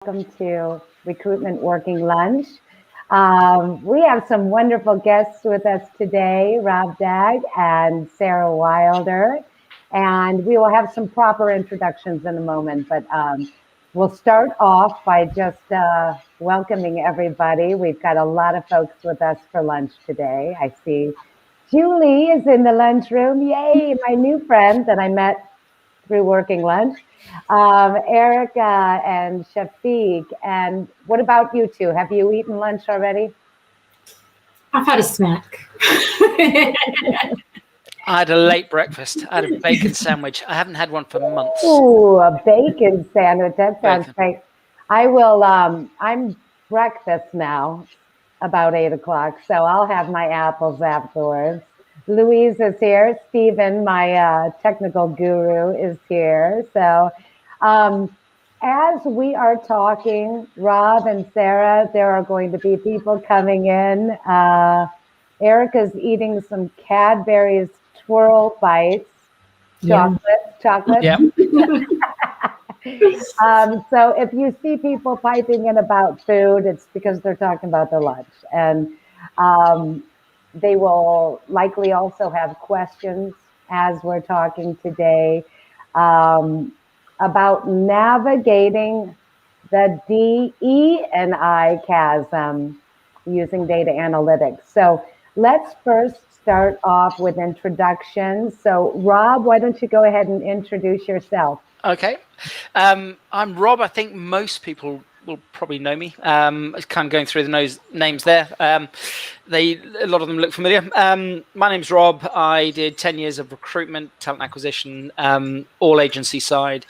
welcome to Recruitment Working Lunch. We have some wonderful guests with us today, Rob Daag and Sarah Wilder, and we will have some proper introductions in a moment, but we'll start off by just welcoming everybody. We've got a lot of folks with us for lunch today. I see Julie is in the lunchroom. Yay, my new friend that I met through Working Lunch. Erica and Shafiq. And what about you two? Have you eaten lunch already? I've had a snack. I had a late breakfast. I had a bacon sandwich. I haven't had one for months. Ooh, a bacon sandwich. That sounds great. I will, I'm breakfast now, about 8 o'clock. So I'll have my apples afterwards. Louise is here. Stephen, my technical guru, is here. So as we are talking, Rob and Sarah, there are going to be people coming in. Erica's eating some Cadbury's Twirl Bites. Chocolate. Yeah. So if you see people piping in about food, it's because they're talking about their lunch. And they will likely also have questions as we're talking today about navigating the DE&I chasm using data analytics. So let's first start off with introductions. So Rob, why don't you go ahead and introduce yourself? Okay. I'm Rob. I think most people will probably know me. It's kind of going through the names there. A lot of them look familiar. My name's Rob. I did 10 years of recruitment, talent acquisition, all agency side,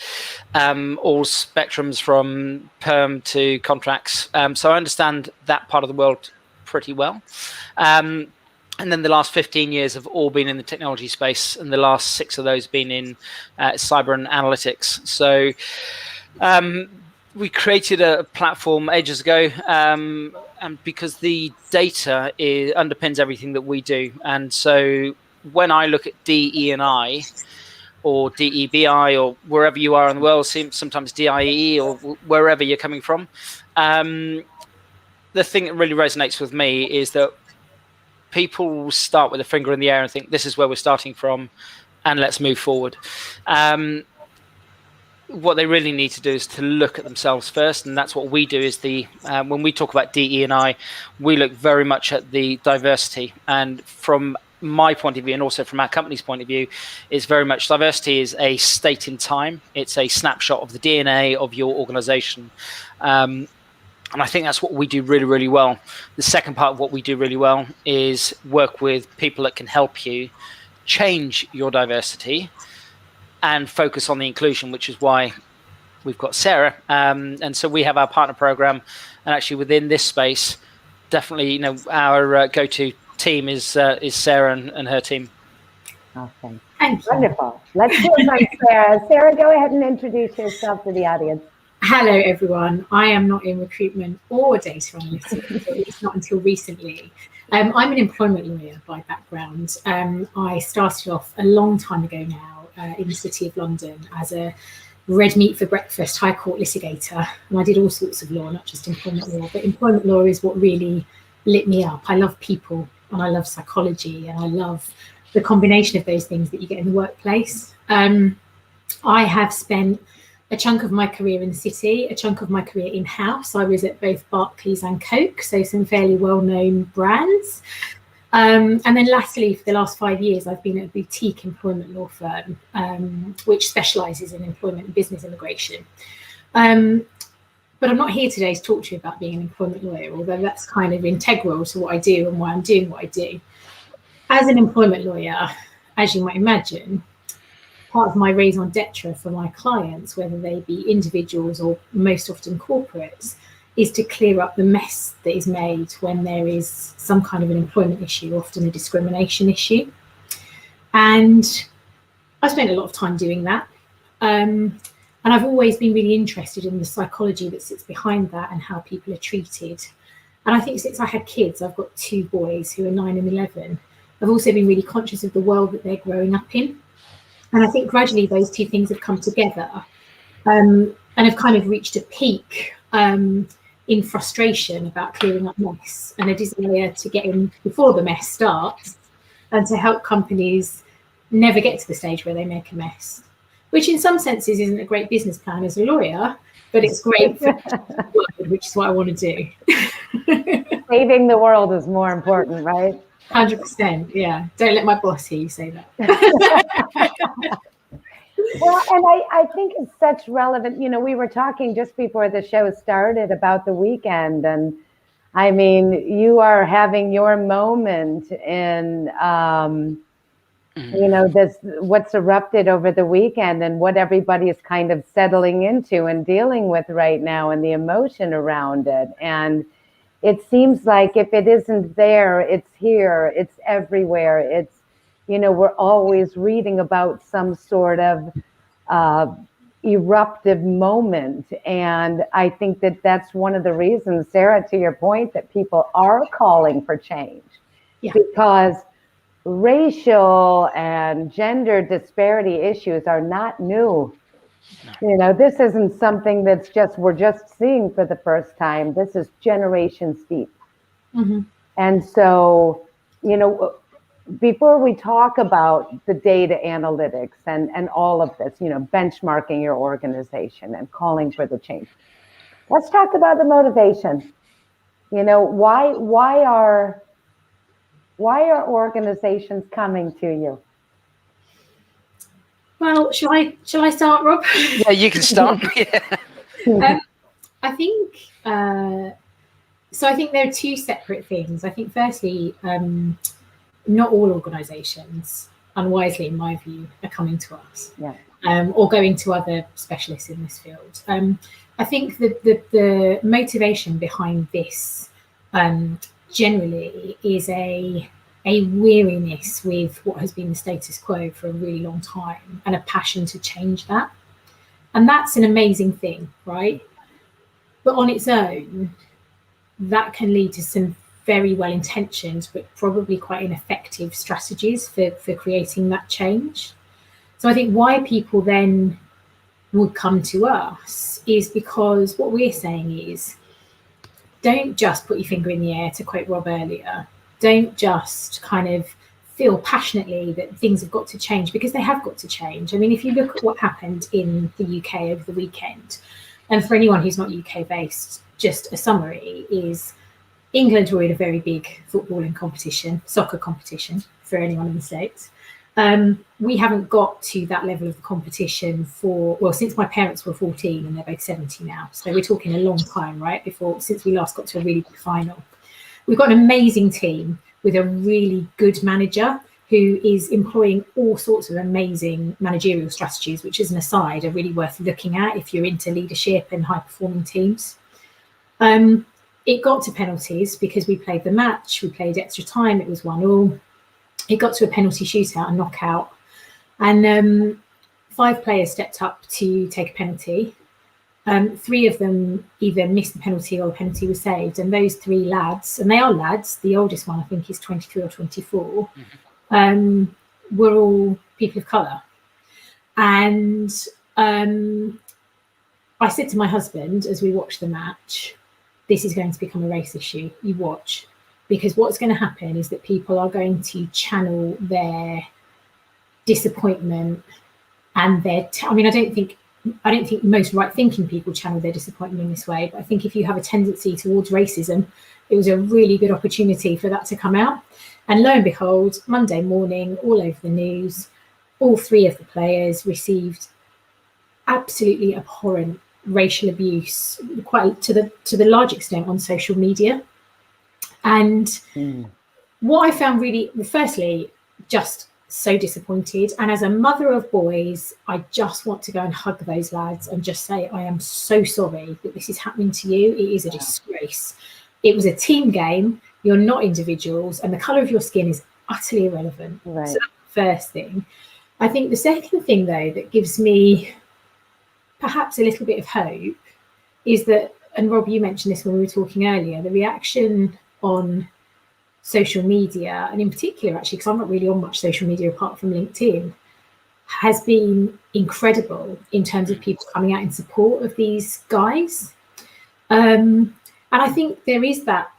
all spectrums from perm to contracts. So I understand that part of the world pretty well. And then the last 15 years have all been in the technology space, and the last 6 of those been in cyber and analytics. So we created a platform ages ago, and because the data underpins everything that we do. And so when I look at DE&I or DEBI or wherever you are in the world, sometimes DIE or wherever you're coming from, the thing that really resonates with me is that people will start with a finger in the air and think this is where we're starting from and let's move forward. What they really need to do is to look at themselves first, and that's what we do. Is when we talk about DE&I, we look very much at the diversity. And from my point of view, and also from our company's point of view, is very much diversity is a state in time. It's a snapshot of the DNA of your organization. And I think that's what we do really, really well. The second part of what we do really well is work with people that can help you change your diversity and focus on the inclusion, which is why we've got Sarah. And so we have our partner program, and actually within this space, definitely, our go-to team is Sarah and her team. Awesome. Wonderful. Let's do it like Sarah. Sarah, go ahead and introduce yourself to the audience. Hello, everyone. I am not in recruitment or data analytics, at least not until recently. I'm an employment lawyer by background. I started off a long time ago now in the City of London as a red meat for breakfast High Court litigator. And I did all sorts of law, not just employment law, but employment law is what really lit me up. I love people and I love psychology and I love the combination of those things that you get in the workplace. I have spent a chunk of my career in the city, a chunk of my career in-house. I was at both Barclays and Coke, so some fairly well-known brands. And then lastly, for the last 5 years, I've been at a boutique employment law firm, which specialises in employment and business immigration. But I'm not here today to talk to you about being an employment lawyer, although that's kind of integral to what I do and why I'm doing what I do. As an employment lawyer, as you might imagine, part of my raison d'etre for my clients, whether they be individuals or most often corporates, is to clear up the mess that is made when there is some kind of an employment issue, often a discrimination issue. And I spent a lot of time doing that. And I've always been really interested in the psychology that sits behind that and how people are treated. And I think since I had kids, I've got 2 boys who are 9 and 11. I've also been really conscious of the world that they're growing up in. And I think gradually those 2 things have come together and have kind of reached a peak in frustration about clearing up mess and a desire to get in before the mess starts and to help companies never get to the stage where they make a mess, which in some senses isn't a great business plan as a lawyer, but it's great for work, which is what I want to do. Saving the world is more important, right? 100%. Yeah. Don't let my boss hear you say that. Well, and I think it's such relevant. You know, we were talking just before the show started about the weekend, and I mean, you are having your moment in, you know, this what's erupted over the weekend and what everybody is kind of settling into and dealing with right now, and the emotion around it. And it seems like if it isn't there, it's here, it's everywhere. It's, you know, we're always reading about some sort of eruptive moment. And I think that that's one of the reasons, Sarah, to your point, that people are calling for change. Yeah. Because racial and gender disparity issues are not new. You know, this isn't something that's we're just seeing for the first time. This is generations deep. Mm-hmm. And so, you know, before we talk about the data analytics and all of this, you know, benchmarking your organization and calling for the change, let's talk about the motivation. You know, why are organizations coming to you? Well, shall I start, Rob? Yeah, you can start. Yeah. I think so. I think there are two separate things. I think, firstly, not all organisations, unwisely in my view, are coming to us, or going to other specialists in this field. I think that the motivation behind this generally is a weariness with what has been the status quo for a really long time and a passion to change that. And that's an amazing thing, right? But on its own, that can lead to some very well-intentioned but probably quite ineffective strategies for creating that change. So I think why people then would come to us is because what we're saying is, don't just put your finger in the air, to quote Rob earlier. Don't just kind of feel passionately that things have got to change, because they have got to change. I mean, if you look at what happened in the UK over the weekend, and for anyone who's not UK based, just a summary is England were in a very big footballing competition, soccer competition for anyone in the States. We haven't got to that level of the competition since my parents were 14 and they're both 70 now. So we're talking a long time, right? Since we last got to a really big final. We've got an amazing team with a really good manager who is employing all sorts of amazing managerial strategies, which, as an aside, are really worth looking at if you're into leadership and high-performing teams. It got to penalties because we played the match. We played extra time. It was 1-1. It got to a penalty shootout, a knockout. And 5 players stepped up to take a penalty. 3 of them either missed the penalty or the penalty was saved. And those 3 lads, and they are lads, the oldest one I think is 23 or 24, were all people of colour. And I said to my husband as we watched the match, this is going to become a race issue. You watch. Because what's going to happen is that people are going to channel their disappointment and I don't think most right-thinking people channel their disappointment in this way, but I think if you have a tendency towards racism, it was a really good opportunity for that to come out. And lo and behold, Monday morning, all over the news, all 3 of the players received absolutely abhorrent racial abuse, quite to the large extent on social media. And what I found really, firstly, just so disappointed. And as a mother of boys, I just want to go and hug those lads and just say, I am so sorry that this is happening to you. It is a disgrace. It was a team game. You're not individuals. And the colour of your skin is utterly irrelevant. Right. So that's the first thing. I think the second thing, though, that gives me perhaps a little bit of hope is that, and Rob, you mentioned this when we were talking earlier, the reaction on social media, and in particular, actually, because I'm not really on much social media apart from LinkedIn, has been incredible in terms of people coming out in support of these guys. And I think there is that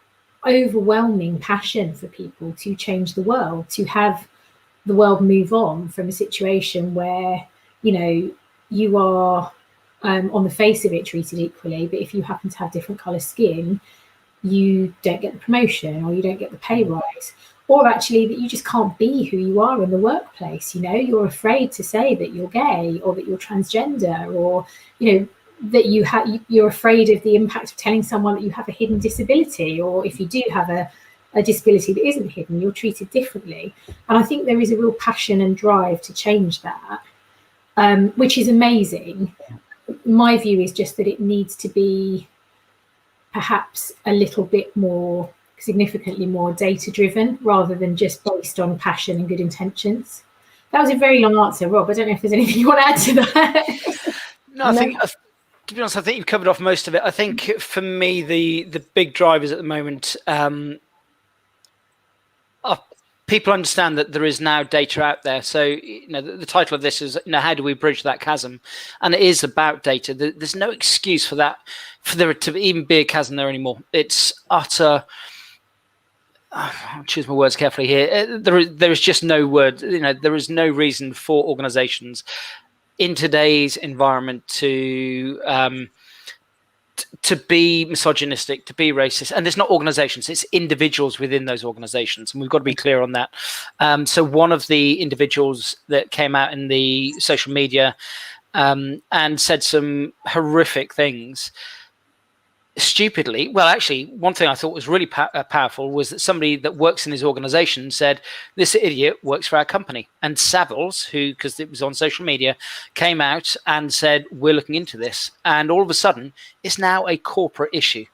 overwhelming passion for people to change the world, to have the world move on from a situation where, you know, you are on the face of it treated equally, but if you happen to have different colour skin, you don't get the promotion or you don't get the pay rise, or actually that you just can't be who you are in the workplace. You know, you're afraid to say that you're gay or that you're transgender, or, you know, that you're afraid of the impact of telling someone that you have a hidden disability, or if you do have a disability that isn't hidden, you're treated differently. And I think there is a real passion and drive to change that, which is amazing. My view is just that it needs to be perhaps a little bit more, significantly more data driven, rather than just based on passion and good intentions. That was a very long answer, Rob. I don't know if there's anything you want to add to that. No, I think, to be honest, I think you've covered off most of it. I think for me, the big drivers at the moment are people understand that there is now data out there. So, you know, the title of this is, you know, how do we bridge that chasm? And it is about data. There's no excuse for that, for there to even be a chasm there anymore. It's utter. I'll choose my words carefully here. There is just no word. You know, there is no reason for organisations in today's environment to be misogynistic, to be racist. And it's not organizations, it's individuals within those organizations. And we've got to be clear on that. So one of the individuals that came out in the social media and said some horrific things, stupidly, well, actually, one thing I thought was really powerful was that somebody that works in his organization said, this idiot works for our company. And Savills, who, because it was on social media, came out and said, we're looking into this. And all of a sudden, it's now a corporate issue.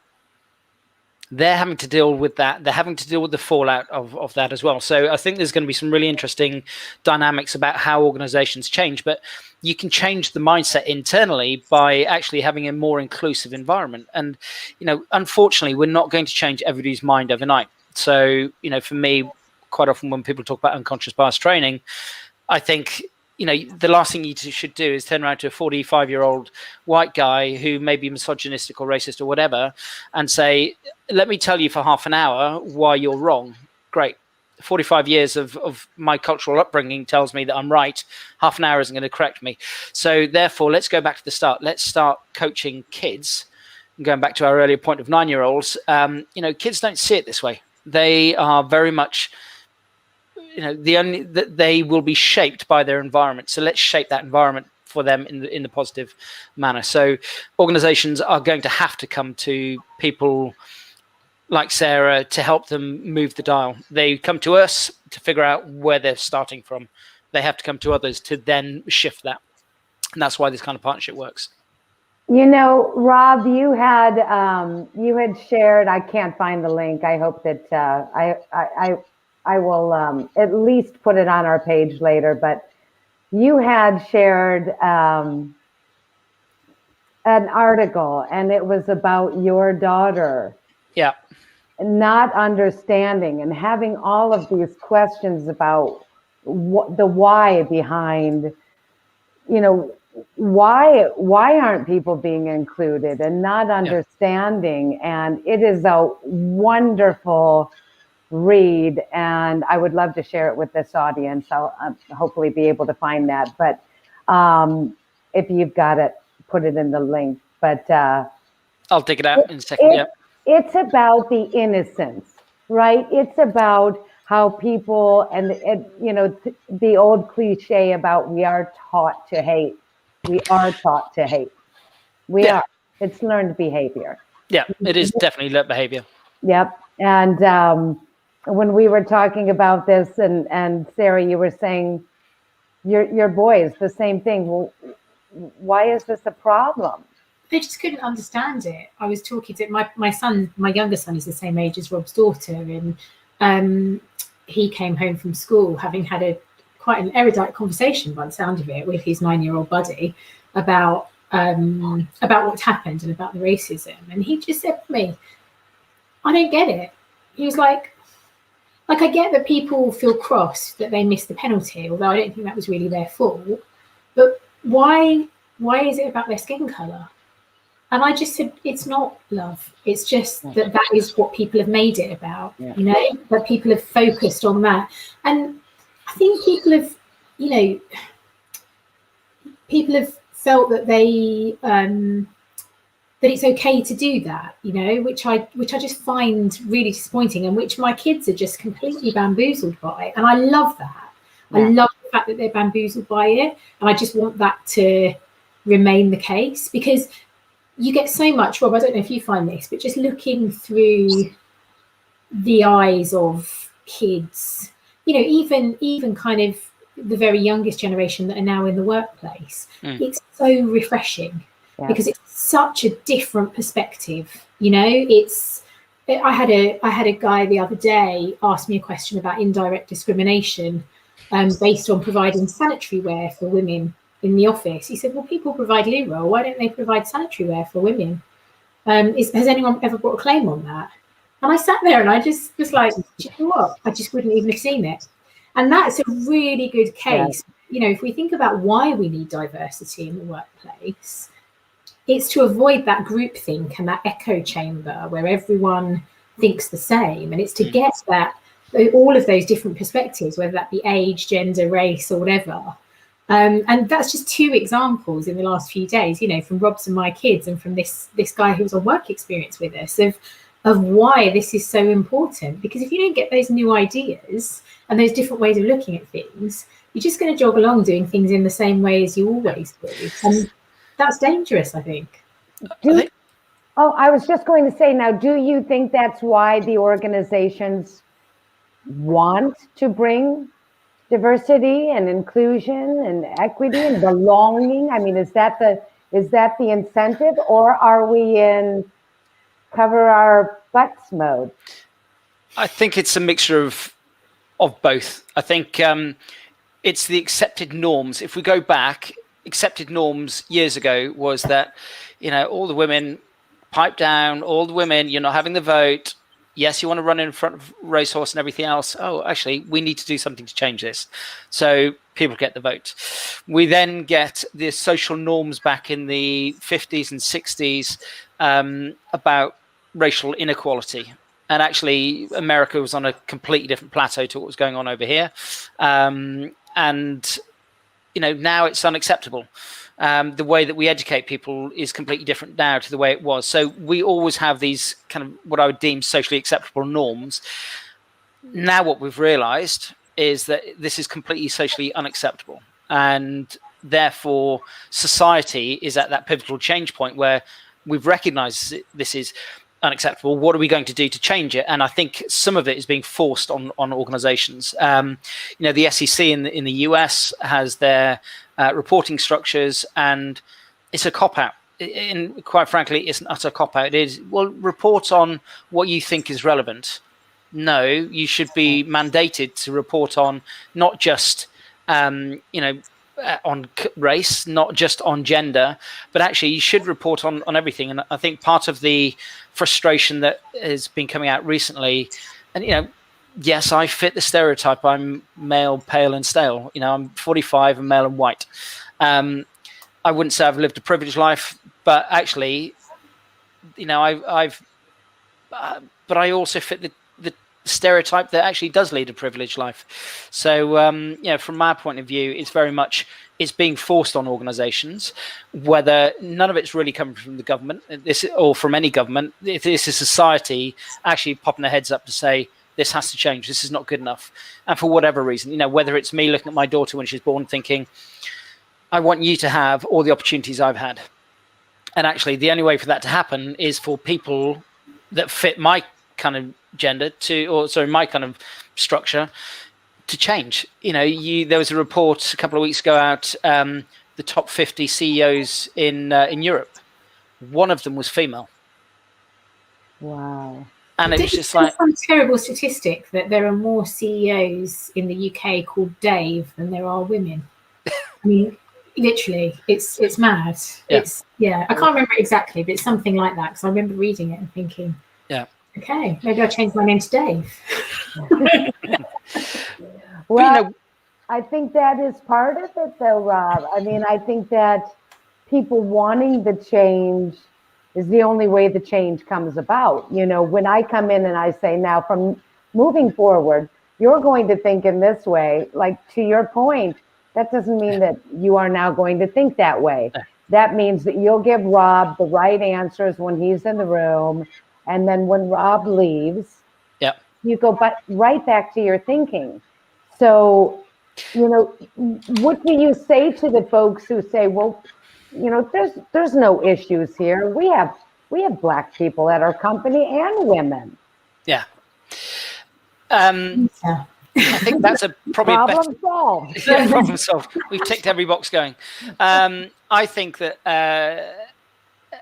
They're having to deal with that. They're having to deal with the fallout of that as well. So I think there's going to be some really interesting dynamics about how organizations change. But you can change the mindset internally by actually having a more inclusive environment. And, you know, unfortunately, we're not going to change everybody's mind overnight. So, you know, for me, quite often when people talk about unconscious bias training, I think, you know, the last thing you should do is turn around to a 45-year-old white guy who may be misogynistic or racist or whatever and say, let me tell you for half an hour why you're wrong. Great. 45 years of my cultural upbringing tells me that I'm right. Half an hour isn't going to correct me. So therefore, let's go back to the start. Let's start coaching kids. And going back to our earlier point of 9-year-olds, you know, kids don't see it this way. They are very much, you know, they will be shaped by their environment. So let's shape that environment for them in the positive manner. So organizations are going to have to come to people like Sarah to help them move the dial. They come to us to figure out where they're starting from. They have to come to others to then shift that. And that's why this kind of partnership works. You know, Rob, you had shared, I can't find the link. I hope that I will at least put it on our page later, but you had shared an article, and it was about your daughter. Yeah. Not understanding and having all of these questions about the why behind, you know, why aren't people being included, and not understanding. Yeah. And it is a wonderful read, and I would love to share it with this audience. I'll hopefully be able to find that, but if you've got it, put it in the link. But I'll dig it out in a second. It's about the innocence, right? It's about how people, and you know, the old cliche about we are taught to hate. We are taught to hate. We are. It's learned behavior. Yeah, it is definitely learned behavior. Yep. And when we were talking about this, and Sarah, you were saying your boys, the same thing. Well, why is this a problem? They just couldn't understand it. I was talking to my son, my younger son is the same age as Rob's daughter, and he came home from school having had quite an erudite conversation by the sound of it with his 9-year-old buddy about what's happened and about the racism. And he just said to me, I don't get it. He was like I get that people feel cross that they missed the penalty, although I don't think that was really their fault. But why is it about their skin colour? And I just said, it's not love. It's just that is what people have made it about, you know, that people have focused on that. And I think people have, you know, people have felt that they, that it's okay to do that, you know, which I just find really disappointing, and which my kids are just completely bamboozled by. And I love that. I love the fact that they're bamboozled by it. And I just want that to remain the case, because you get so much, Rob, I don't know if you find this, but just looking through the eyes of kids, you know, even kind of the very youngest generation that are now in the workplace, it's so refreshing because it's such a different perspective. You know, I had a guy the other day ask me a question about indirect discrimination based on providing sanitary wear for women in the office. He said, well, people provide loo roll, why don't they provide sanitary wear for women? Has anyone ever brought a claim on that? And I sat there and I just was like, do you know what? I just wouldn't even have seen it. And that's a really good case. You know, if we think about why we need diversity in the workplace, it's to avoid that groupthink and that echo chamber where everyone thinks the same. And it's to get that, all of those different perspectives, whether that be age, gender, race, or whatever. And that's just two examples in the last few days, you know, from Rob's and my kids, and from this guy who was on work experience with us, of why this is so important. Because if you don't get those new ideas and those different ways of looking at things, you're just going to jog along doing things in the same way as you always do. And that's dangerous, I think. I was just going to say, now, do you think that's why the organizations want to bring diversity and inclusion and equity and belonging? I mean, is that the incentive, or are we in cover our butts mode? I think it's a mixture of both. I think it's the accepted norms. If we go back, accepted norms years ago was that, you know, all the women pipe down, all the women, you're not having the vote. Yes, you want to run in front of racehorse and everything else. Oh, actually, we need to do something to change this. So people get the vote. We then get the social norms back in the 50s and 60s about racial inequality. And actually, America was on a completely different plateau to what was going on over here. And, you know, now it's unacceptable. The way that we educate people is completely different now to the way it was. So we always have these kind of what I would deem socially acceptable norms. Now what we've realized is that this is completely socially unacceptable. And therefore, society is at that pivotal change point where we've recognized this is unacceptable. What are we going to do to change it? And I think some of it is being forced on organizations. You know, the SEC in the US has their reporting structures, and it's a cop-out. And quite frankly, it's an utter cop-out. It is, well, report on what you think is relevant. No, you should be mandated to report on not just, you know, on race, not just on gender, but actually you should report on everything. And I think part of the frustration that has been coming out recently, and, you know, yes, I fit the stereotype. I'm male, pale and stale. You know, I'm 45 and male and white. I wouldn't say I've lived a privileged life, but actually, you know, but I also fit the stereotype that actually does lead a privileged life. So, you know, from my point of view, it's very much, it's being forced on organizations, whether none of it's really coming from the government, or from any government. If this is society actually popping their heads up to say, this has to change, this is not good enough. And for whatever reason, you know, whether it's me looking at my daughter when she's born thinking, I want you to have all the opportunities I've had. And actually, the only way for that to happen is for people that fit my kind of gender my kind of structure to change. You know, there was a report a couple of weeks ago out, the top 50 CEOs in Europe. One of them was female. Wow. And it was just like some terrible statistic that there are more CEOs in the UK called Dave than there are women. I mean, literally, it's mad. Yeah. I can't remember exactly, but it's something like that, because I remember reading it and thinking, okay, maybe I'll change my name to Dave. Well, you know, I think that is part of it, though, Rob. I mean, I think that people wanting the change is the only way the change comes about. You know, when I come in and I say, now from moving forward, you're going to think in this way, like to your point, that doesn't mean that you are now going to think that way. That means that you'll give Rob the right answers when he's in the room. And then when Rob leaves, you go right back to your thinking. So, you know, what do you say to the folks who say, well, you know, there's no issues here. We have Black people at our company and women. Yeah. I think that's probably problem solved. Yeah, problem solved. We've ticked every box going. I think that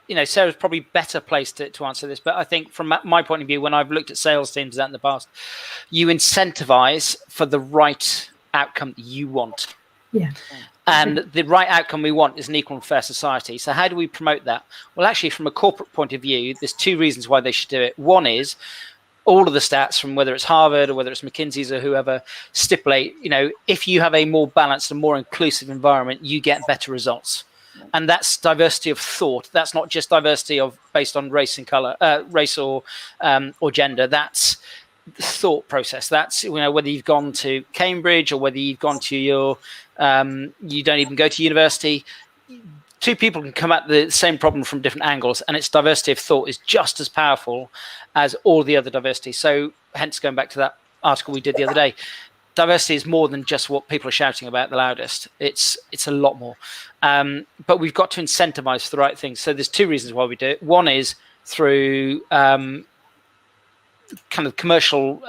you know, Sarah's probably better placed to answer this, but I think from my point of view, when I've looked at sales teams that in the past, you incentivize for the right outcome that you want. Yeah. And the right outcome we want is an equal and fair society. So how do we promote that? Well, actually, from a corporate point of view, there's two reasons why they should do it. One is all of the stats from whether it's Harvard or whether it's McKinsey's or whoever stipulate, you know, if you have a more balanced and more inclusive environment, you get better results. And that's diversity of thought. That's not just diversity of based on race and color, race or gender. That's the thought process. That's, you know, whether you've gone to Cambridge or whether you've gone to your, you don't even go to university. Two people can come at the same problem from different angles, and its diversity of thought is just as powerful as all the other diversity. So hence going back to that article we did the other day, diversity is more than just what people are shouting about the loudest. It's a lot more. But we've got to incentivize for the right things. So there's two reasons why we do it. One is through kind of commercial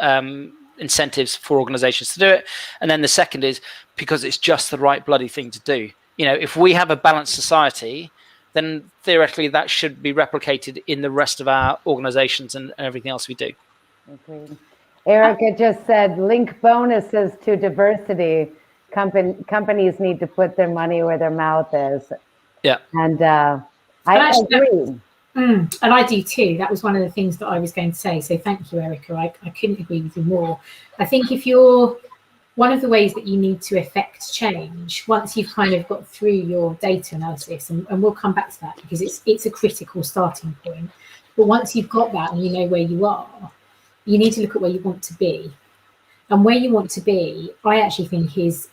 incentives for organizations to do it. And then the second is because it's just the right bloody thing to do. You know, if we have a balanced society, then theoretically that should be replicated in the rest of our organizations and everything else we do. Agreed. Erica just said, link bonuses to diversity. Companies need to put their money where their mouth is. Yeah. And I agree. And I do too. That was one of the things that I was going to say. So thank you, Erica. I couldn't agree with you more. I think if you're, one of the ways that you need to affect change, once you've kind of got through your data analysis, and we'll come back to that because it's a critical starting point. But once you've got that and you know where you are, you need to look at where you want to be. And where you want to be, I actually think is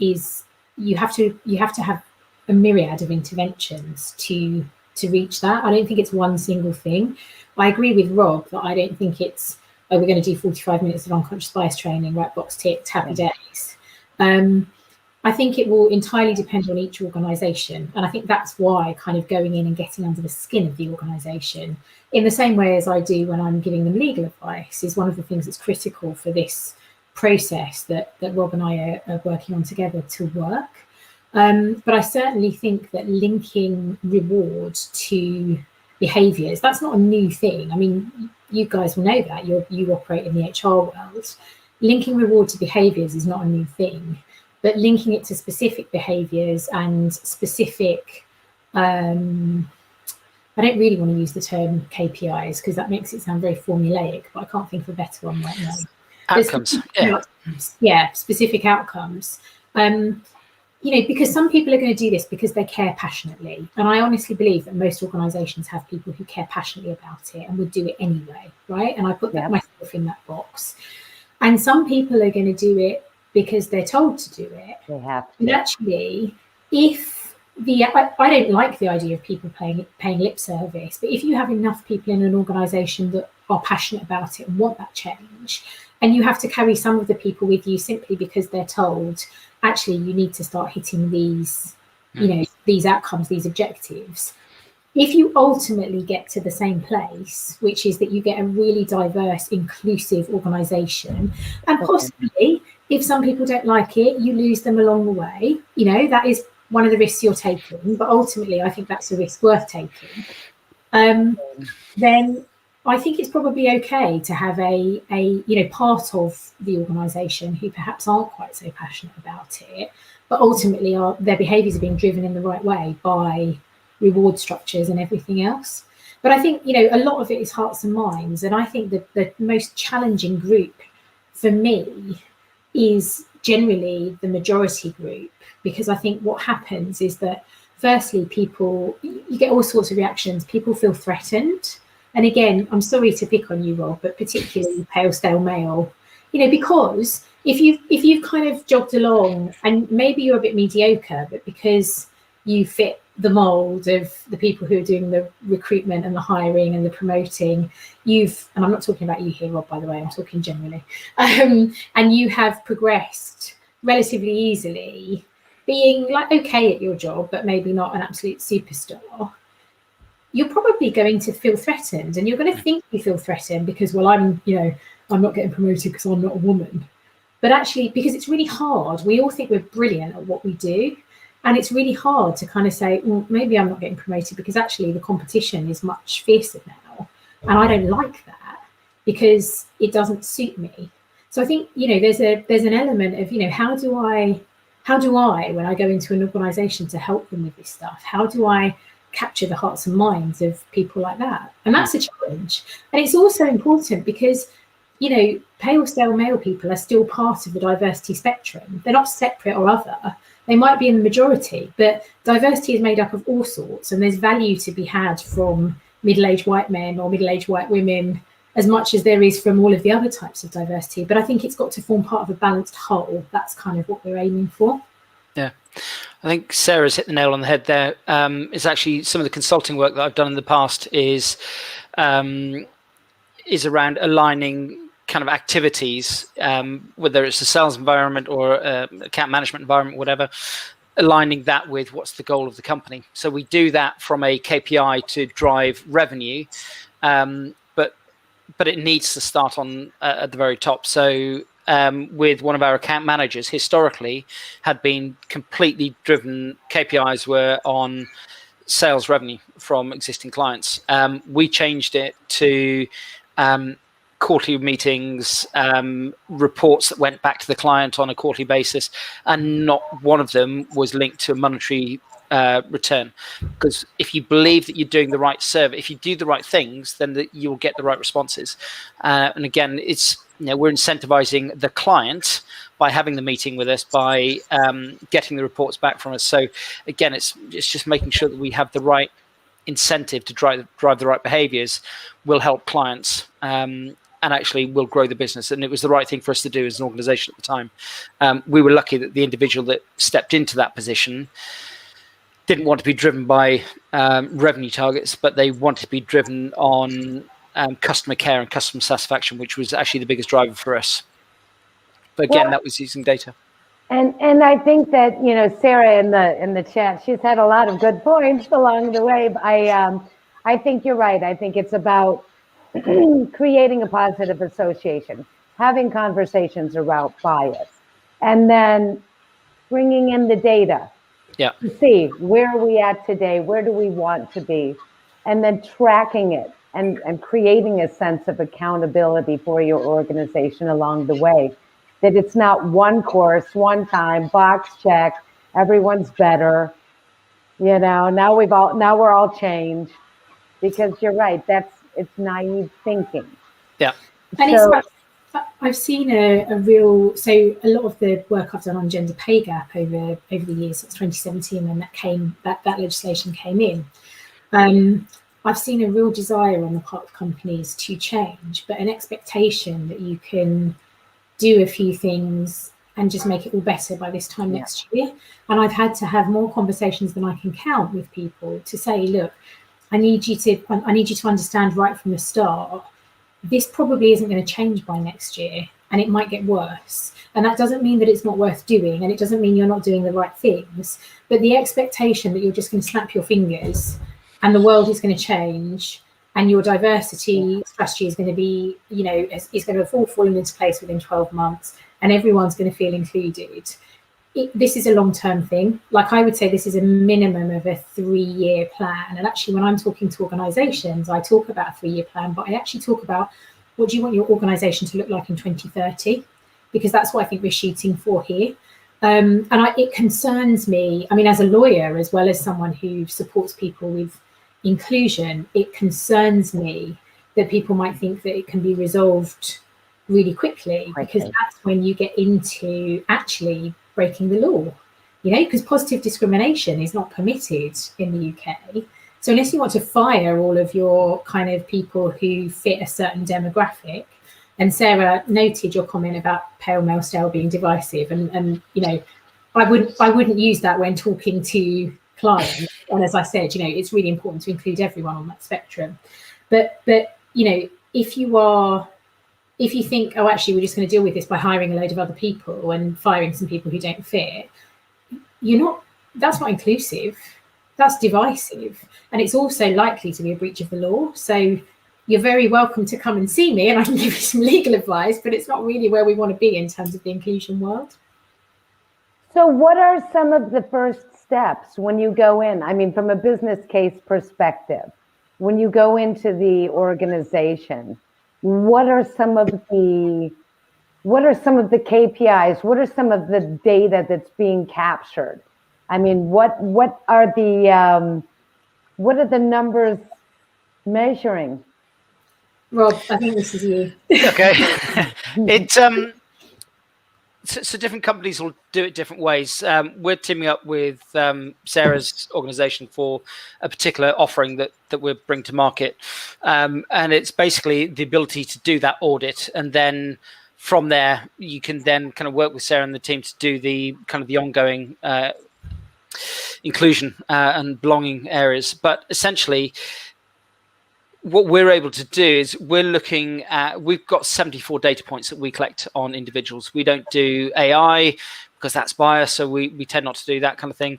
you have to have a myriad of interventions to reach that. I don't think it's one single thing. I agree with Rob that I don't think it's, oh, we're going to do 45 minutes of unconscious bias training, right, box ticked, happy days. I think it will entirely depend on each organisation. And I think that's why kind of going in and getting under the skin of the organisation, in the same way as I do when I'm giving them legal advice, is one of the things that's critical for this process that Rob and I are working on together to work. But I certainly think that linking reward to behaviours, that's not a new thing. I mean, you guys will know that. You operate in the HR world. Linking reward to behaviours is not a new thing, but linking it to specific behaviours and specific, I don't really want to use the term KPIs because that makes it sound very formulaic, but I can't think of a better one right now. Outcomes. Yeah, specific outcomes. You know, because some people are going to do this because they care passionately. And I honestly believe that most organisations have people who care passionately about it and would do it anyway, right? And I put myself in that box. And some people are going to do it because they're told to do it. They have to. And actually, if I don't like the idea of people paying lip service, but if you have enough people in an organisation that are passionate about it and want that change, and you have to carry some of the people with you simply because they're told, actually, you need to start hitting these, you know, these outcomes, these objectives. If you ultimately get to the same place, which is that you get a really diverse, inclusive organisation, and possibly, if some people don't like it, you lose them along the way. You know, that is one of the risks you're taking, but ultimately, I think that's a risk worth taking. Then I think it's probably okay to have a you know, part of the organisation who perhaps aren't quite so passionate about it, but ultimately their behaviours are being driven in the right way by reward structures and everything else. But I think, you know, a lot of it is hearts and minds, and I think that the most challenging group for me is generally the majority group, because I think what happens is that firstly, you get all sorts of reactions. People feel threatened. And again, I'm sorry to pick on you, Rob, but particularly pale, stale male, because if you've kind of jogged along and maybe you're a bit mediocre, but because you fit the mold of the people who are doing the recruitment and the hiring and the promoting, and I'm not talking about you here, Rob, by the way, I'm talking generally, and you have progressed relatively easily, being like okay at your job, but maybe not an absolute superstar, you're probably going to feel threatened, and you're going to think you feel threatened because, well, I'm not getting promoted because I'm not a woman. But actually, because it's really hard, we all think we're brilliant at what we do. And it's really hard to kind of say, well, maybe I'm not getting promoted because actually the competition is much fiercer now. And I don't like that because it doesn't suit me. So I think, there's an element of, how do I, when I go into an organization to help them with this stuff, how do I capture the hearts and minds of people like that? And that's a challenge. And it's also important because, pale, stale male people are still part of the diversity spectrum. They're not separate or other. They might be in the majority, but diversity is made up of all sorts, and there's value to be had from middle-aged white men or middle-aged white women as much as there is from all of the other types of diversity. But I think it's got to form part of a balanced whole. That's kind of what we're aiming for. Yeah, I think Sarah's hit the nail on the head there. It's actually some of the consulting work that I've done in the past is around aligning kind of activities, whether it's a sales environment or account management environment, whatever, aligning that with what's the goal of the company. So we do that from a KPI to drive revenue, but it needs to start on at the very top. So with one of our account managers, historically had been completely driven. KPIs were on sales revenue from existing clients. We changed it to quarterly meetings, reports that went back to the client on a quarterly basis, and not one of them was linked to a monetary return. Because if you believe that you're doing the right service, if you do the right things, then you'll get the right responses. And again, it's we're incentivizing the client by having the meeting with us, by getting the reports back from us. So again, it's just making sure that we have the right incentive to drive the right behaviors will help clients. And actually will grow the business. And it was the right thing for us to do as an organization at the time. We were lucky that the individual that stepped into that position didn't want to be driven by revenue targets, but they wanted to be driven on customer care and customer satisfaction, which was actually the biggest driver for us. But again, that was using data. And I think that, Sarah in the chat, she's had a lot of good points along the way. I think you're right. I think it's about creating a positive association, having conversations around bias, and then bringing in the data to see where are we at today, where do we want to be, and then tracking it and creating a sense of accountability for your organization along the way, that it's not one course, one time, box check, everyone's better, now we're all changed, because you're right, it's naive thinking. Yeah. And I've seen a lot of the work I've done on gender pay gap over the years since 2017 when that legislation came in. I've seen a real desire on the part of companies to change, but an expectation that you can do a few things and just make it all better by this time next year. And I've had to have more conversations than I can count with people to say, look, I need you to understand right from the start, this probably isn't going to change by next year, and it might get worse. And that doesn't mean that it's not worth doing, and it doesn't mean you're not doing the right things. But the expectation that you're just going to snap your fingers and the world is going to change and your diversity strategy is going to be, is going to have all fallen into place within 12 months and everyone's going to feel included. This is a long-term thing. Like I would say, this is a minimum of a 3-year plan. And actually, when I'm talking to organizations, I talk about a 3-year plan, but I actually talk about what do you want your organization to look like in 2030? Because that's what I think we're shooting for here. It concerns me, as a lawyer, as well as someone who supports people with inclusion, it concerns me that people might think that it can be resolved really quickly, because that's when you get into actually breaking the law. because positive discrimination is not permitted in the UK. So unless you want to fire all of your kind of people who fit a certain demographic, and Sarah noted your comment about pale male stale being divisive, and I wouldn't use that when talking to clients. And as I said, it's really important to include everyone on that spectrum. But if you think, oh, actually, we're just going to deal with this by hiring a load of other people and firing some people who don't fit, that's not inclusive. That's divisive. And it's also likely to be a breach of the law. So you're very welcome to come and see me and I can give you some legal advice, but it's not really where we want to be in terms of the inclusion world. So what are some of the first steps when you go in? I mean, from a business case perspective, when you go into the organization, what are some of the KPIs? What are some of the data that's being captured? I mean, what are the numbers measuring? Rob, I think this is you. Okay. So different companies will do it different ways. We're teaming up with Sarah's organization for a particular offering that we're bringing to market. And it's basically the ability to do that audit. And then from there, you can then kind of work with Sarah and the team to do the kind of the ongoing inclusion and belonging areas. But essentially, what we're able to do is we've got 74 data points that we collect on individuals. We don't do AI because that's biased, so we tend not to do that kind of thing.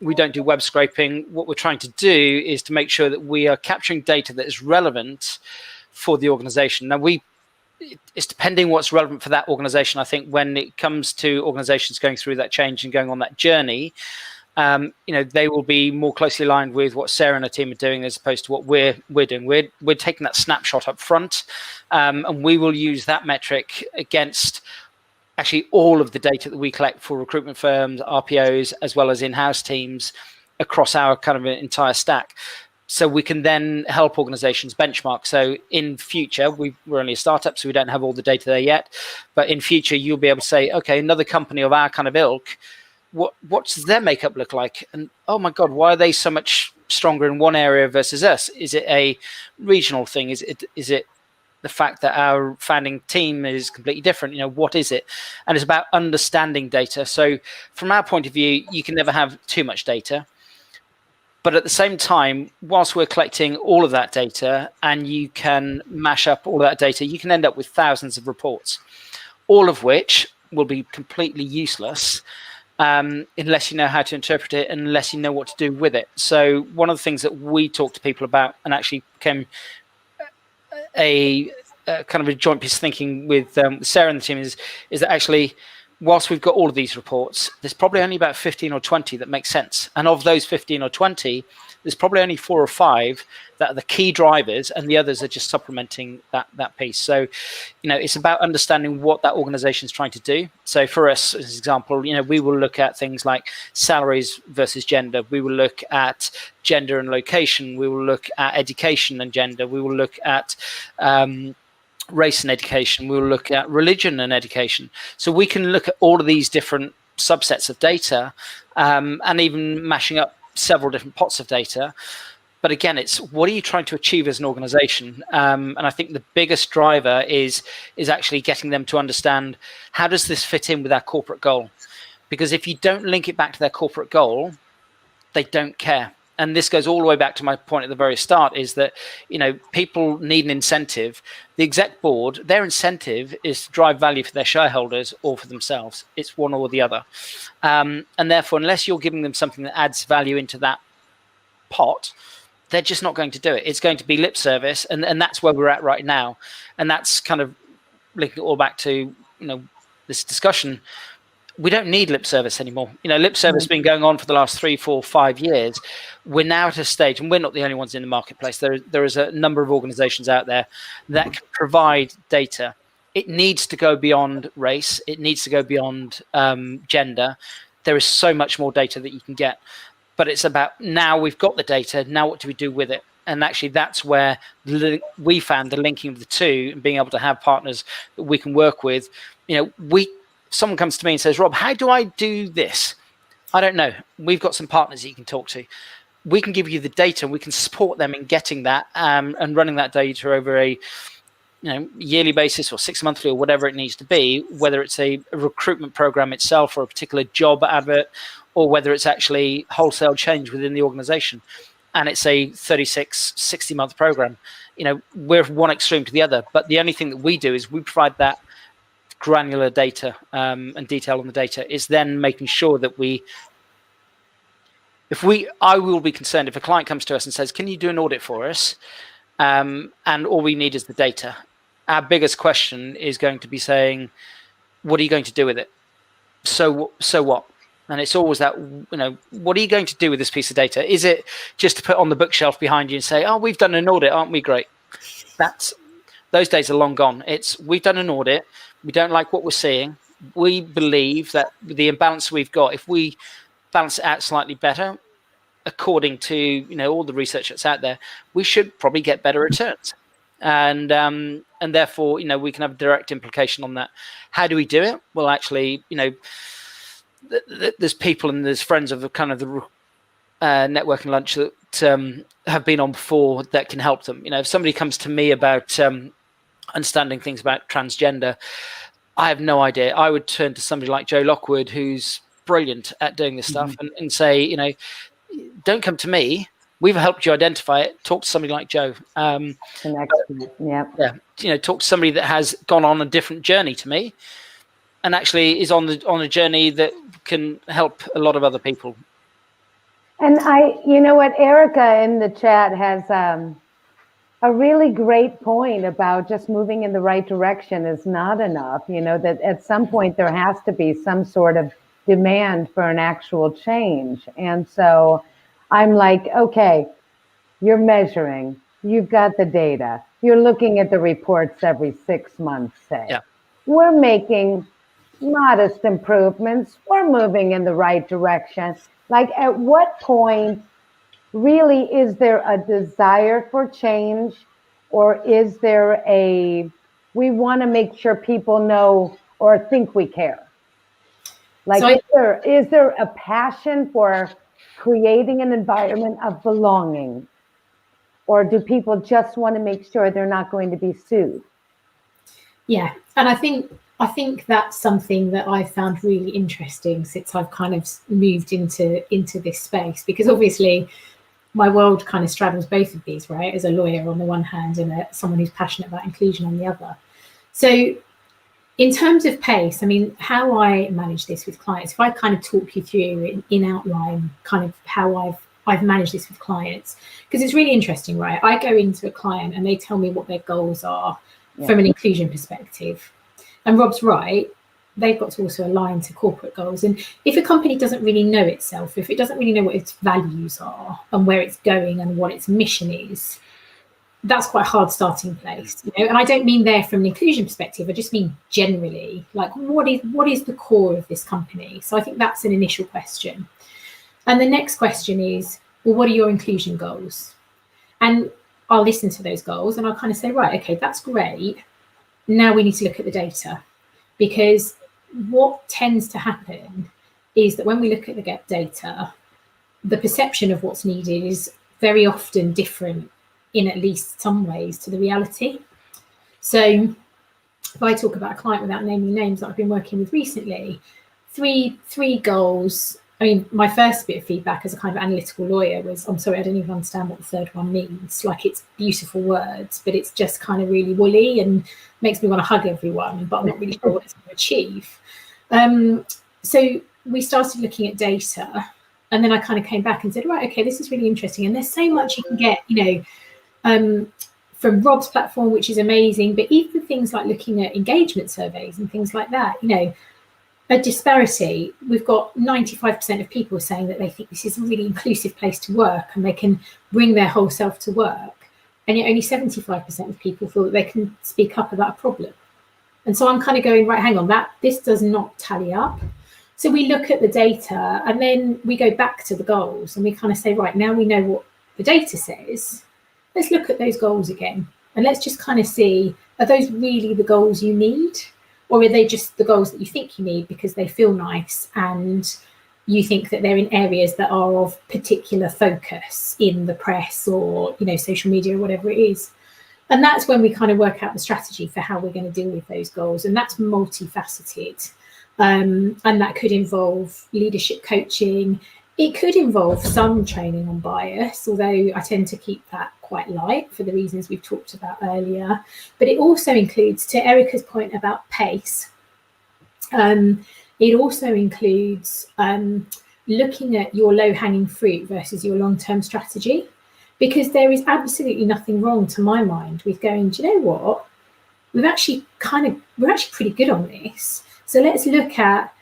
We don't do web scraping. What we're trying to do is to make sure that we are capturing data that is relevant for the organization. Now, it's depending what's relevant for that organization. I think when it comes to organizations going through that change and going on that journey, they will be more closely aligned with what Sarah and her team are doing as opposed to what we're doing. We're taking that snapshot up front, and we will use that metric against actually all of the data that we collect for recruitment firms, RPOs, as well as in-house teams across our kind of entire stack. So we can then help organizations benchmark. So in future, we're only a startup, so we don't have all the data there yet. But in future, you'll be able to say, okay, another company of our kind of ilk, what does their makeup look like? And oh my God, why are they so much stronger in one area versus us? Is it a regional thing? Is it the fact that our founding team is completely different? What is it? And it's about understanding data. So from our point of view, you can never have too much data. But at the same time, whilst we're collecting all of that data and you can mash up all of that data, you can end up with thousands of reports, all of which will be completely useless unless you know how to interpret it and unless you know what to do with it. So one of the things that we talk to people about and actually became a kind of a joint piece of thinking with Sarah and the team is that actually, whilst we've got all of these reports, there's probably only about 15 or 20 that make sense. And of those 15 or 20, there's probably only 4 or 5 that are the key drivers, and the others are just supplementing that piece. So, it's about understanding what that organization is trying to do. So for us, as an example, we will look at things like salaries versus gender. We will look at gender and location. We will look at education and gender. We will look at race and education. We will look at religion and education. So we can look at all of these different subsets of data and even mashing up several different pots of data. But again, it's what are you trying to achieve as an organization? And I think the biggest driver is actually getting them to understand, how does this fit in with our corporate goal? Because if you don't link it back to their corporate goal, they don't care. And this goes all the way back to my point at the very start, is that, people need an incentive. The exec board, their incentive is to drive value for their shareholders or for themselves. It's one or the other. And therefore, unless you're giving them something that adds value into that pot, they're just not going to do it. It's going to be lip service. And that's where we're at right now. And that's kind of linking it all back to, this discussion. We don't need lip service anymore. Lip service has been going on for the last 3, 4, 5 years. We're now at a stage, and we're not the only ones in the marketplace. There is a number of organizations out there that can provide data. It needs to go beyond race. It needs to go beyond gender. There is so much more data that you can get. But it's about, now we've got the data, now what do we do with it? And actually, that's where we found the linking of the two and being able to have partners that we can work with. Someone comes to me and says, Rob, how do I do this? I don't know. We've got some partners that you can talk to. We can give you the data. We can support them in getting that and running that data over a yearly basis or 6 monthly or whatever it needs to be, whether it's a recruitment program itself or a particular job advert, or whether it's actually wholesale change within the organization. And it's a 36, 60-month program. We're from one extreme to the other. But the only thing that we do is we provide that granular data and detail on the data, is then making sure that I will be concerned if a client comes to us and says, can you do an audit for us? And all we need is the data. Our biggest question is going to be saying, what are you going to do with it? So what? And it's always that, what are you going to do with this piece of data? Is it just to put on the bookshelf behind you and say, oh, we've done an audit, aren't we great? Those days are long gone. We've done an audit. We don't like what we're seeing. We believe that the imbalance we've got, if we balance it out slightly better, according to all the research that's out there, we should probably get better returns. And therefore, we can have a direct implication on that. How do we do it? Well, actually, there's people and there's friends of the kind of the networking lunch that have been on before that can help them. If somebody comes to me about understanding things about transgender, I have no idea. I would turn to somebody like Joe Lockwood, who's brilliant at doing this stuff, and say, don't come to me. We've helped you identify it. Talk to somebody like Joe. Talk to somebody that has gone on a different journey to me, and actually is on a journey that can help a lot of other people. And Erica in the chat has a really great point about just moving in the right direction is not enough. That at some point there has to be some sort of demand for an actual change. And so I'm like, okay, you're measuring, you've got the data, you're looking at the reports every 6 months, say. Yeah. We're making modest improvements, we're moving in the right direction. Like, at what point really is there a desire for change, or is there we want to make sure people know or think we care? Like, is there a passion for creating an environment of belonging, or do people just want to make sure they're not going to be sued? Yeah, and I think that's something that I've found really interesting since I've kind of moved into this space, because obviously my world kind of straddles both of these, right? As a lawyer on the one hand and someone who's passionate about inclusion on the other. So in terms of pace, I mean, how I manage this with clients, if I kind of talk you through in outline kind of how I've managed this with clients, because it's really interesting, right? I go into a client and they tell me what their goals are from an inclusion perspective. And Rob's right, they've got to also align to corporate goals. And if a company doesn't really know itself, if it doesn't really know what its values are and where it's going and what its mission is, that's quite a hard starting place. And I don't mean there from an inclusion perspective, I just mean generally, like what is the core of this company? So I think that's an initial question. And the next question is, well, what are your inclusion goals? And I'll listen to those goals and I'll kind of say, right, okay, that's great. Now we need to look at the data, because what tends to happen is that when we look at the data, the perception of what's needed is very often different in at least some ways to the reality. So if I talk about a client without naming names that I've been working with recently, three goals. I mean, my first bit of feedback as a kind of analytical lawyer was, I'm sorry, I don't even understand what the third one means. Like, it's beautiful words, but it's just kind of really woolly and makes me want to hug everyone, but I'm not really sure what it's going to achieve. So we started looking at data, and then I kind of came back and said, right, okay, this is really interesting. And there's so much you can get, from Rob's platform, which is amazing, but even things like looking at engagement surveys and things like that, a disparity. We've got 95% of people saying that they think this is a really inclusive place to work and they can bring their whole self to work. And yet only 75% of people feel that they can speak up about a problem. And so I'm kind of going, right, hang on, this does not tally up. So we look at the data and then we go back to the goals and we kind of say, right, now we know what the data says. Let's look at those goals again. And let's just kind of see, are those really the goals you need? Or are they just the goals that you think you need because they feel nice and you think that they're in areas that are of particular focus in the press or, you know, social media or whatever it is. And that's when we kind of work out the strategy for how we're going to deal with those goals. And that's multifaceted. And that could involve leadership coaching. It could involve some training on bias, although I tend to keep that quite light for the reasons we've talked about earlier. But it also includes, to Erica's point about pace, it also includes looking at your low-hanging fruit versus your long-term strategy, because there is absolutely nothing wrong, to my mind, with going, do you know what? We're actually pretty good on this. So let's look at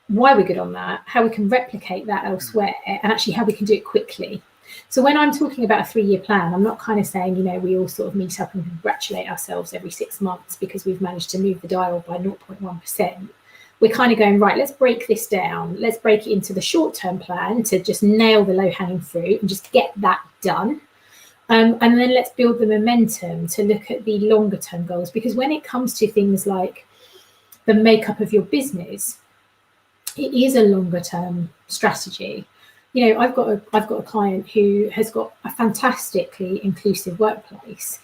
why we're good on that, how we can replicate that elsewhere, and actually how we can do it quickly. So when I'm talking about a 3-year plan, I'm not kind of saying, you know, we all sort of meet up and congratulate ourselves every 6 months because we've managed to move the dial by 0.1%. We're kind of going, right, let's break this down. Let's break it into the short-term plan to just nail the low-hanging fruit and just get that done. And then let's build the momentum to look at the longer-term goals. Because when it comes to things like the makeup of your business, it is a longer-term strategy. You know, I've got a client who has got a fantastically inclusive workplace,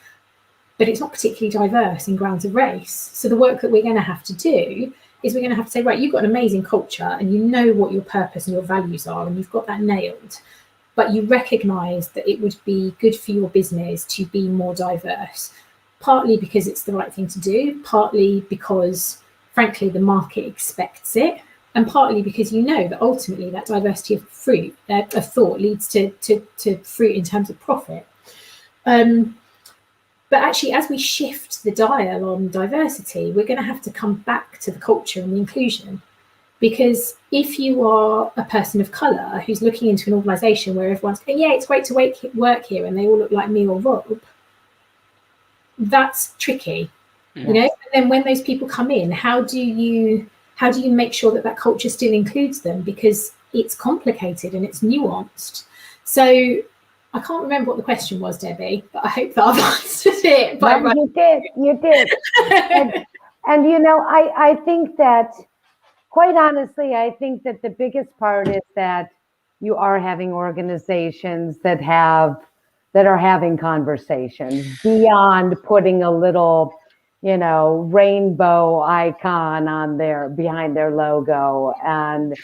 but it's not particularly diverse in grounds of race. So the work that we're going to have to do is we're going to have to say, right, you've got an amazing culture and you know what your purpose and your values are and you've got that nailed, but you recognise that it would be good for your business to be more diverse, partly because it's the right thing to do, partly because, frankly, the market expects it, and partly because you know that ultimately that diversity of fruit, of thought, leads to fruit in terms of profit. But actually, as we shift the dial on diversity, we're going to have to come back to the culture and the inclusion. Because if you are a person of colour who's looking into an organisation where everyone's going, yeah, it's great to work here and they all look like me or Rob, that's tricky. Yeah. You know, and then when those people come in, how do you make sure that culture still includes them? Because it's complicated and it's nuanced. So I can't remember what the question was, Debbie, but I hope that I've answered it. Well, you did. and you know, I think that, quite honestly, I think that the biggest part is that you are having organizations that are having conversations beyond putting a little, you know, rainbow icon on behind their logo. And,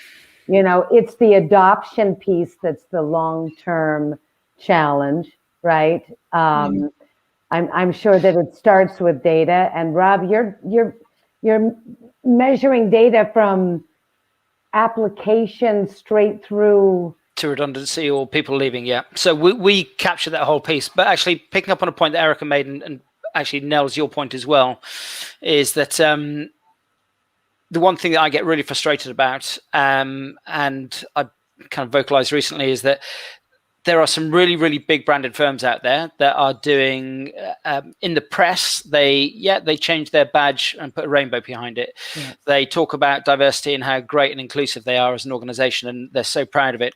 you know, it's the adoption piece that's the long-term challenge, right? I'm sure that it starts with data. And Rob, you're measuring data from application straight through to redundancy or people leaving. Yeah. So we capture that whole piece. But actually, picking up on a point that Erica made and actually nails your point as well, is that the one thing that I get really frustrated about, and I kind of vocalized recently, is that there are some really, really big branded firms out there that are doing in the press. They change their badge and put a rainbow behind it. Yeah. They talk about diversity and how great and inclusive they are as an organization, and they're so proud of it.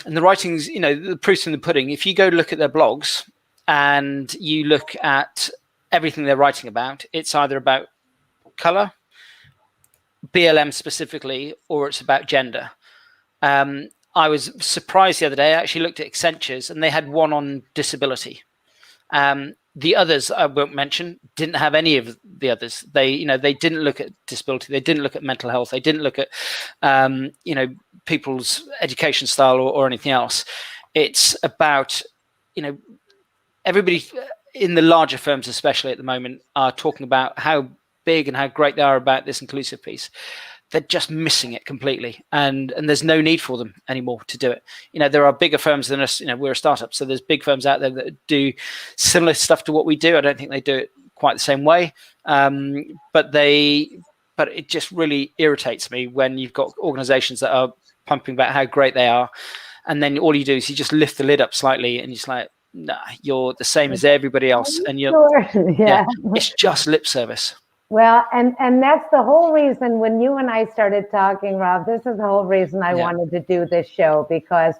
And the writings, you know, the proof's in the pudding. If you go look at their blogs and you look at everything they're writing about, it's either about color, BLM specifically, or it's about gender. I was surprised the other day. I actually looked at Accenture's and they had one on disability. The others I won't mention didn't have any of the others. They didn't look at disability. They didn't look at mental health. They didn't look at, people's education style or anything else. It's about, everybody in the larger firms, especially at the moment, are talking about how big and how great they are about this inclusive piece. They're just missing it completely, and there's no need for them anymore to do it. There are bigger firms than us. We're a startup, so there's big firms out there that do similar stuff to what we do. I don't think they do it quite the same way, but it just really irritates me when you've got organizations that are pumping about how great they are, and then all you do is you just lift the lid up slightly, and you're just like, nah, you're the same as everybody else, and it's just lip service. Well, and that's the whole reason when you and I started talking, Rob, this is the whole reason I wanted to do this show, because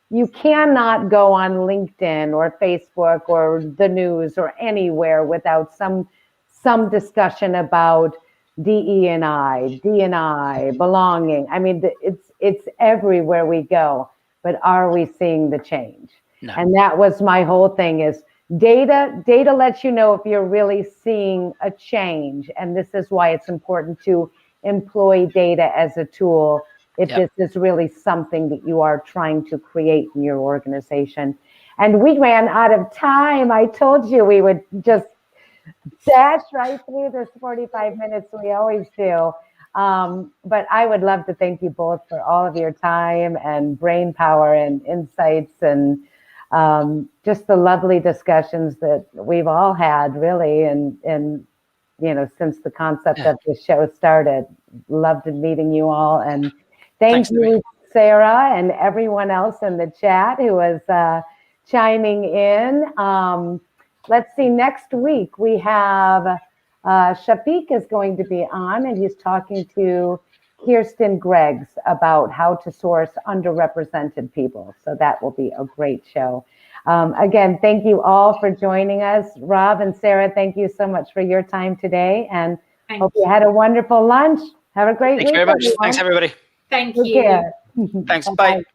you cannot go on LinkedIn or Facebook or the news or anywhere without some discussion about DE&I, belonging. I mean, it's everywhere we go, but are we seeing the change? No. And that was my whole thing is data lets you know if you're really seeing a change. And this is why it's important to employ data as a tool if this is really something that you are trying to create in your organization. And we ran out of time. I told you we would just dash right through this 45 minutes. We always do. But I would love to thank you both for all of your time and brain power and insights and just the lovely discussions that we've all had, really, and since the concept of the show started. Loved meeting you all, and thank you, Sarah, and everyone else in the chat who was chiming in. Let's see, next week we have Shafiq is going to be on, and he's talking to Kirsten Greggs about how to source underrepresented people. So that will be a great show. Again, thank you all for joining us. Rob and Sarah, thank you so much for your time today, and hope you had a wonderful lunch. Have a great week. Thanks very much. Thanks, everybody. Thank you. Thanks. Bye.